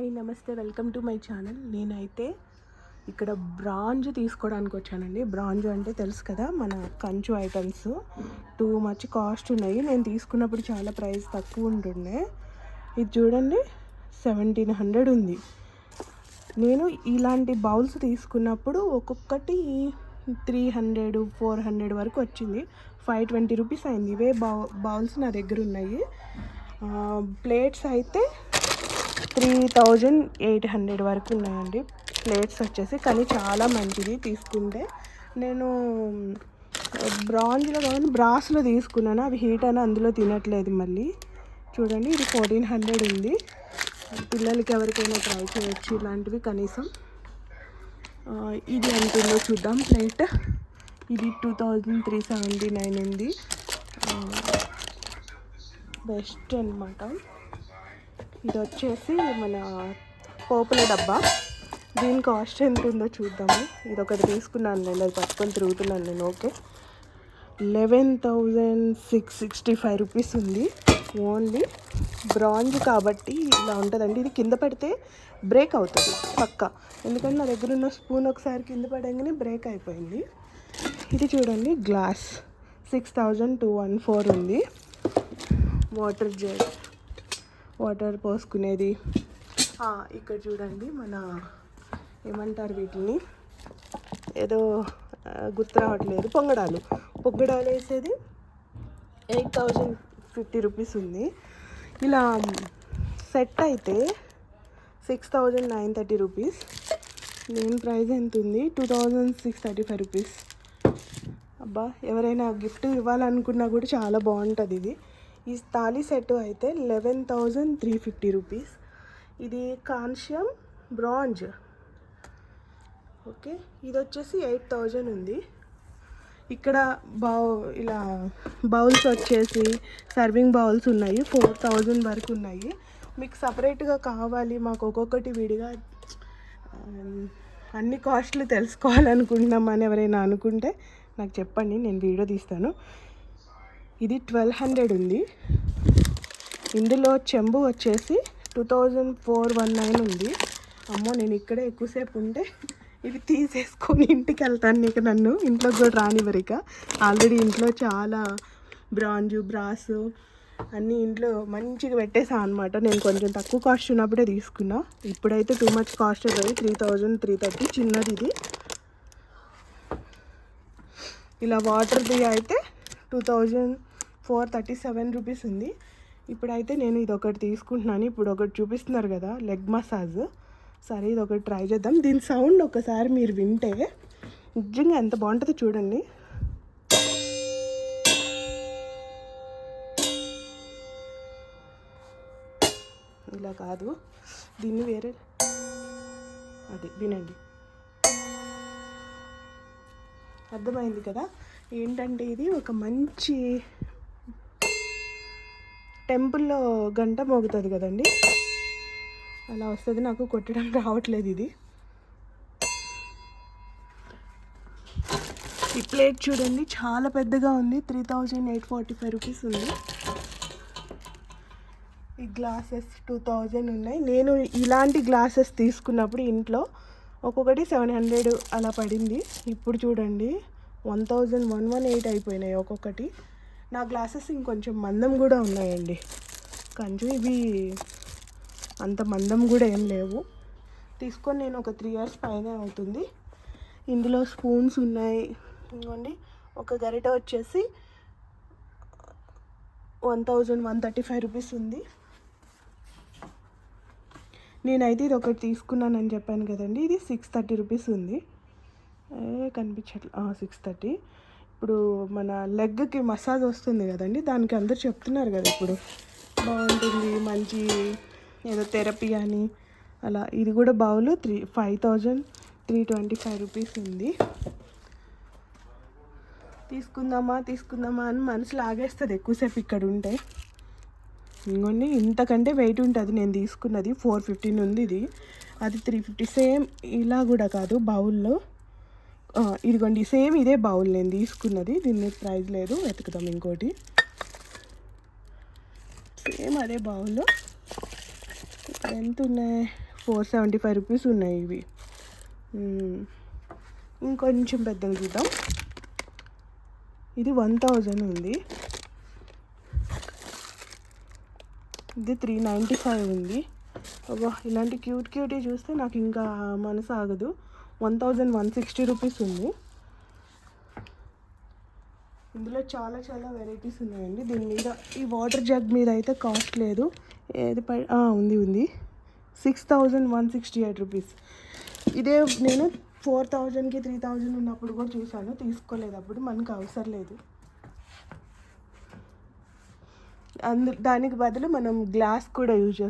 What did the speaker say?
నమస్తే, welcome to my channel. నేనైతే ఇక్కడ బ్రాంజ్ తీసుకోవడానికి వచ్చానండి. బ్రాంజ్ అంటే తెలుసు కదా, మన కంచు ఐటమ్స్ టూ మచ్ కాస్ట్ ఉన్నాయి. నేను తీసుకున్నప్పుడు చాలా ప్రైస్ తక్కువ ఉంటుండే. ఇది చూడండి 1700 ఉంది. నేను ఇలాంటి బౌల్స్ తీసుకున్నప్పుడు ఒక్కొక్కటి 300 400 వరకు వచ్చింది. 520 రూపీస్ అయింది. ఇవే బౌల్స్ నా దగ్గర ఉన్నాయి. ప్లేట్స్ అయితే 3800 వరకు ఉన్నాయండి ప్లేట్స్ వచ్చేసి. కానీ చాలా మంచిది తీసుకుంటే. నేను బ్రాంజ్లో కానీ బ్రాస్లో తీసుకున్నాను. అవి హీట్ అని అందులో తినట్లేదు. మళ్ళీ చూడండి, ఇది 1400 ఉంది. పిల్లలకి ఎవరికైనా ట్రై చేయొచ్చు ఇలాంటివి కనీసం. ఇది ఎంతుందో చూద్దాం. ప్లేట్ ఇది 2379 ఉంది. బెస్ట్ అనమాట. ఇది వచ్చేసి మన పోపుల డబ్బా. దీని కాస్ట్ ఎంత ఉందో చూద్దాము. ఇది ఒకటి తీసుకున్నాను నేను, అది పట్టుకొని తిరుగుతున్నాను నేను. ఓకే, 11,665 రూపీస్ ఉంది. ఓన్లీ బ్రాంజ్ కాబట్టి ఇలా ఉంటుందండి. ఇది కింద పడితే బ్రేక్ అవుతుంది పక్కా, ఎందుకంటే నా దగ్గర ఉన్న స్పూన్ ఒకసారి కింద పడంగానే బ్రేక్ అయిపోయింది. ఇది చూడండి, గ్లాస్ 6214 ఉంది. వాటర్ జగ్, వాటర్ పోసుకునేది. ఇక్కడ చూడండి, మన ఏమంటారు వీటిని, ఏదో గుర్తు రావట్లేదు, పొంగడాలు వేసేది 8050 రూపీస్ ఉంది. ఇలా సెట్ అయితే 6930 రూపీస్. దీని ప్రైస్ ఎంత ఉంది? 2635 రూపీస్. అబ్బా, ఎవరైనా గిఫ్ట్ ఇవ్వాలనుకున్నా కూడా చాలా బాగుంటుంది ఇది. ఈ తాళీ సెట్ అయితే 11,350 రూపీస్. ఇది కాన్షియం బ్రాంజ్. ఓకే, ఇది వచ్చేసి 8000 ఉంది. ఇక్కడ ఇలా బౌల్స్ వచ్చేసి సర్వింగ్ బౌల్స్ ఉన్నాయి, 4000 వరకు ఉన్నాయి. మీకు సపరేట్గా కావాలి, మాకు ఒక్కొక్కటి విడిగా అన్ని కాస్ట్లు తెలుసుకోవాలనుకుంటున్నామని ఎవరైనా అనుకుంటే నాకు చెప్పండి, నేను వీడియో తీస్తాను. ఇది 1200 ఉంది. ఇందులో చెంబు వచ్చేసి 2419 ఉంది. అమ్మో, నేను ఇక్కడే ఎక్కువసేపు ఉంటే ఇవి తీసేసుకొని ఇంటికి వెళ్తాను. నీకు నన్ను ఇంట్లోకి కూడా రానివ్వరిక. ఆల్రెడీ ఇంట్లో చాలా బ్రాస్ అన్నీ ఇంట్లో మంచిగా పెట్టేసాను అనమాట. నేను కొంచెం తక్కువ కాస్ట్ ఉన్నప్పుడే తీసుకున్నా. ఇప్పుడైతే టూ మచ్ కాస్ట్ అవుతుంది, 3330 చిన్నది ఇది. ఇలా వాటర్ది అయితే 2437 రూపీస్ ఉంది. ఇప్పుడైతే నేను ఇది ఒకటి తీసుకుంటున్నాను. ఇప్పుడు ఒకటి చూపిస్తున్నారు కదా, లెగ్ మసాజ్. సరే, ఇది ఒకటి ట్రై చేద్దాం. దీని సౌండ్ ఒకసారి మీరు వింటే నిజంగా ఎంత బాగుంటుందో చూడండి. ఇలా కాదు, దీన్ని వేరే, అది వినండి. అర్థమైంది కదా ఏంటంటే, ఇది ఒక మంచి టెంపుల్లో గంట మోగుతుంది కదండి, అలా వస్తుంది. నాకు కొట్టడం రావట్లేదు ఇది. ఈ ప్లేట్ చూడండి, చాలా పెద్దగా ఉంది. 3845 రూపీస్ ఉంది. ఈ గ్లాసెస్ 2000 ఉన్నాయి. నేను ఇలాంటి గ్లాసెస్ తీసుకున్నప్పుడు ఇంట్లో ఒక్కొక్కటి 700 అలా పడింది. ఇప్పుడు చూడండి 1118 అయిపోయినాయి ఒక్కొక్కటి. నా గ్లాసెస్ ఇంకొంచెం మందం కూడా ఉన్నాయండి. కంచు ఇవి అంత మందం కూడా ఏం లేవు. తీసుకొని నేను ఒక 3 years పైన అవుతుంది. ఇందులో స్పూన్స్ ఉన్నాయి. ఇదిగోండి, ఒక గరిట వచ్చేసి 1135 రూపీస్ ఉంది. నేనైతే ఇది ఒకటి తీసుకున్నానని చెప్పాను కదండి, ఇది 630 రూపీస్ ఉంది. కనిపించట్లే, 630. ఇప్పుడు మన లెగ్కి మసాజ్ వస్తుంది కదండి, దానికి అందరు చెప్తున్నారు కదా ఇప్పుడు బాగుంటుంది మంచి ఏదో థెరపీ అని అలా. ఇది కూడా బౌలు 5325 రూపీస్ ఉంది. తీసుకుందామా అని మనసు లాగేస్తుంది ఎక్కువసేపు ఇక్కడ ఉంటే. ఇంకోండి, ఇంతకంటే వెయిట్ ఉంటుంది. నేను తీసుకున్నది 415 ఉంది. ఇది అది 350. సేమ్ ఇలా కూడా కాదు, బౌల్లో. ఇదిగోండి, సేమ్ ఇదే బౌల్ నేను తీసుకున్నది. దీని ప్రైస్ లేదు, వెతుకుదాం ఇంకోటి. సేమ్ అదే బౌల్ ఎంత ఉన్నాయి, 475 రూపీస్ ఉన్నాయి ఇవి. ఇంకొంచెం పెద్దది చూద్దాం. ఇది 1000 ఉంది. ఇది 395 ఉంది. అబ్బా, ఇలాంటి క్యూట్ చూస్తే నాకు ఇంకా మనసు ఆగదు. 1160 రూపీస్ ఉంది. ఇందులో చాలా వెరైటీస్ ఉన్నాయండి. దీని మీద ఈ వాటర్ జగ్ మీద అయితే కాస్ట్ లేదు. ఏది ఉంది 6168 రూపీస్. ఇదే నేను 4000కి 3000 ఉన్నప్పుడు కూడా చూసాను, తీసుకోలేదు. అప్పుడు మనకు అవసరం లేదు. దానికి బదులు మనం గ్లాస్ కూడా యూజ్